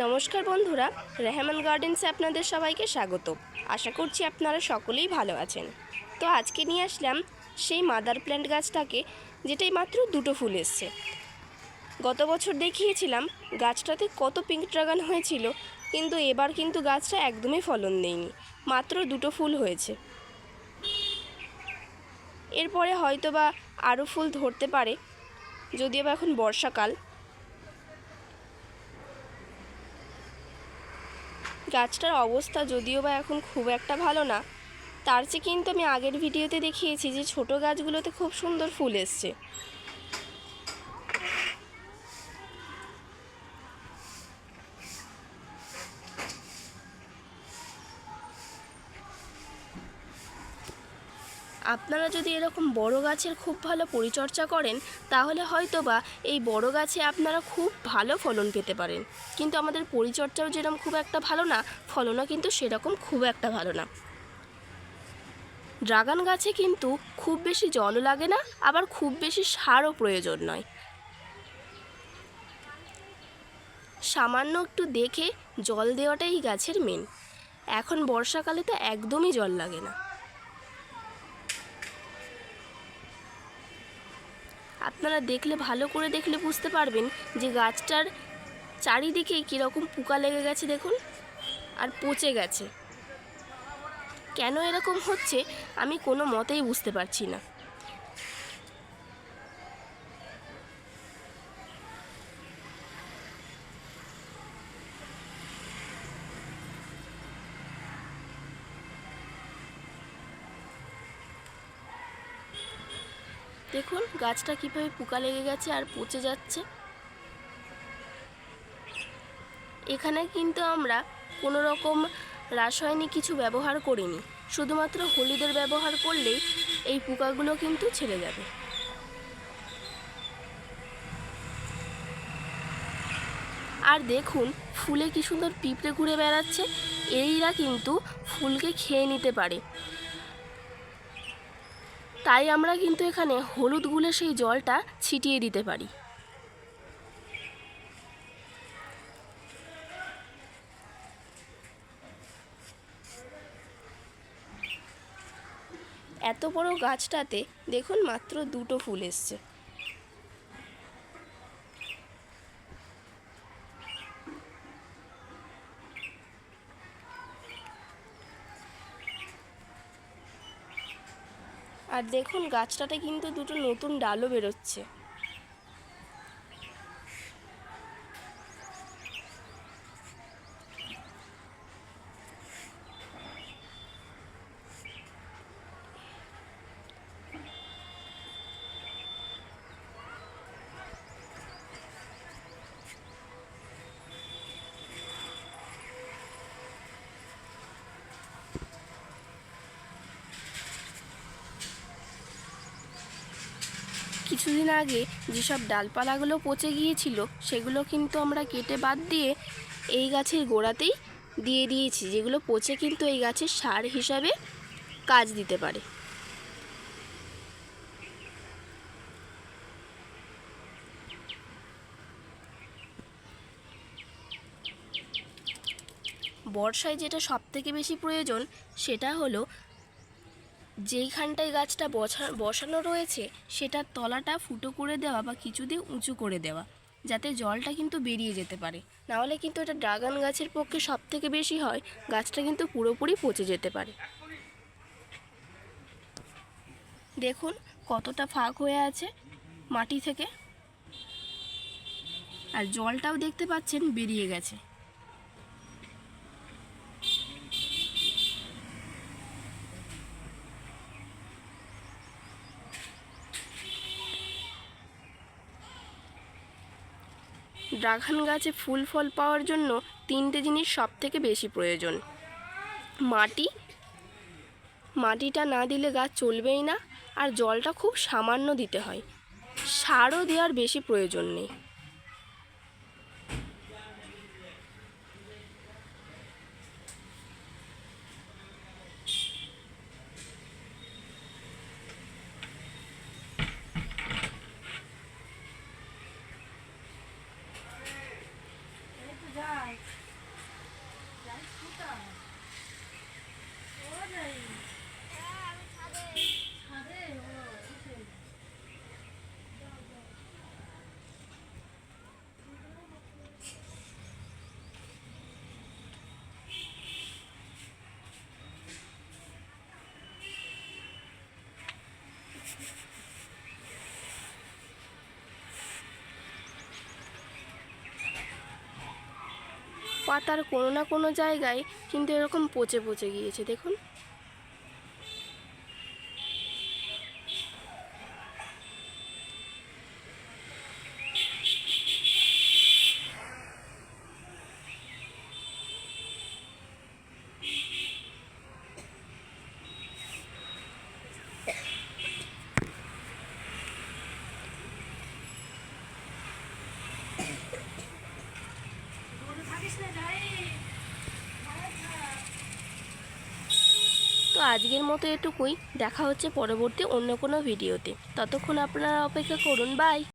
নমস্কার বন্ধুরা, রেহমান গার্ডেন্সে আপনাদের সবাইকে স্বাগত। আশা করছি আপনারা সকলেই ভালো আছেন। তো আজকে নিয়ে আসলাম সেই মাদার প্ল্যান্ট গাছটাকে, যেটাই মাত্র দুটো ফুল এসছে। গত বছর দেখিয়েছিলাম গাছটাতে কত পিঙ্ক ড্রাগন হয়েছিল, কিন্তু এবার কিন্তু গাছটা একদমই ফলন দেয়নি, মাত্র দুটো ফুল হয়েছে। এরপরে হয়তো বা আরও ফুল ধরতে পারে, যদিও বা এখন বর্ষাকাল। গাছটার অবস্থা যদিও বা এখন খুব একটা ভালো না, তার চেয়ে কিন্তু আমি আগের ভিডিওতে দেখিয়েছি যে ছোট গাছগুলোতে খুব সুন্দর ফুল এসছে। আপনারা যদি এরকম বড় গাছের খুব ভালো পরিচর্যা করেন, তাহলে হয়তো বা এই বড় গাছে আপনারা খুব ভালো ফলন পেতে পারেন। কিন্তু আমাদের পরিচর্যাও যেরকম খুব একটা ভালো না, ফলনও কিন্তু সেরকম খুব একটা ভালো না। ড্রাগন গাছে কিন্তু খুব বেশি জলও লাগে না, আবার খুব বেশি সারও প্রয়োজন নয়। সামান্য একটু দেখে জল দেওয়াটাই গাছের মেন। এখন বর্ষাকালে তো একদমই জল লাগে না। আপনারা দেখলে, ভালো করে দেখলে বুঝতে পারবেন যে গাছটার চারিদিকে কীরকম পোকা লেগে গেছে দেখুন, আর পচে গেছে। কেন এরকম হচ্ছে আমি কোনো মতেই বুঝতে পারছি না। দেখুন গাছটা কীভাবে পোকা লেগে গেছে আর পচে যাচ্ছে। এখানে কিন্তু আমরা কোনো রকম রাসায়নিক কিছু ব্যবহার করিনি, শুধুমাত্র হলুদের ব্যবহার করলেই এই পোকাগুলো কিন্তু ছেড়ে যাবে। আর দেখুন ফুলে কি সুন্দর পিঁপড়ে ঘুরে বেড়াচ্ছে। এরা কিন্তু ফুলকে খেয়ে নিতে পারে, তাই আমরা কিন্তু এখানে হলুদ গুলে সেই জলটা ছিটিয়ে দিতে পারি। এত বড় গাছটাতে দেখুন মাত্র দুটো ফুল এসছে। আর দেখুন গাছটাতে কিন্তু দুটো নতুন ডালও বেরোচ্ছে। কিছুদিন আগে যেসব ডালপালাগুলো পচে গিয়েছিল, সেগুলো কিন্তু আমরা কেটে বাদ দিয়ে এই গাছের গোড়াতেই দিয়ে দিয়েছি, যেগুলো পচে কিন্তু এই গাছের সার হিসাবে কাজ দিতে পারে। বর্ষায় যেটা সবথেকে বেশি প্রয়োজন, সেটা হলো যেইখানটায় গাছটা বসানো রয়েছে সেটার তলাটা ফুটো করে দেওয়া বা কিছু দিয়ে উঁচু করে দেওয়া, যাতে জলটা কিন্তু বেরিয়ে যেতে পারে। নাহলে কিন্তু এটা ড্রাগন গাছের পক্ষে সবথেকে বেশি হয়, গাছটা কিন্তু পুরোপুরি পচে যেতে পারে। দেখুন কতটা ফাঁক হয়ে আছে মাটি থেকে, আর জলটাও দেখতে পাচ্ছেন বেরিয়ে গেছে। ড্রাগন গাছে ফুল ফল পাওয়ার জন্য তিনটে জিনিস সবথেকে বেশি প্রয়োজন। মাটিটা না দিলে গাছ চলবেই না, আর জলটা খুব সামান্য দিতে হয়, সারও দেওয়ার বেশি প্রয়োজন নেই। পাতার কোনো না কোনো জায়গায় কিন্তু এরকম পচে পচে গিয়েছে, দেখুন। তো আজকের মতো এটুকুই। দেখা হচ্ছে পরবর্তী অন্য কোনো ভিডিওতে। ততক্ষণ আপনারা অপেক্ষা করুন। বাই।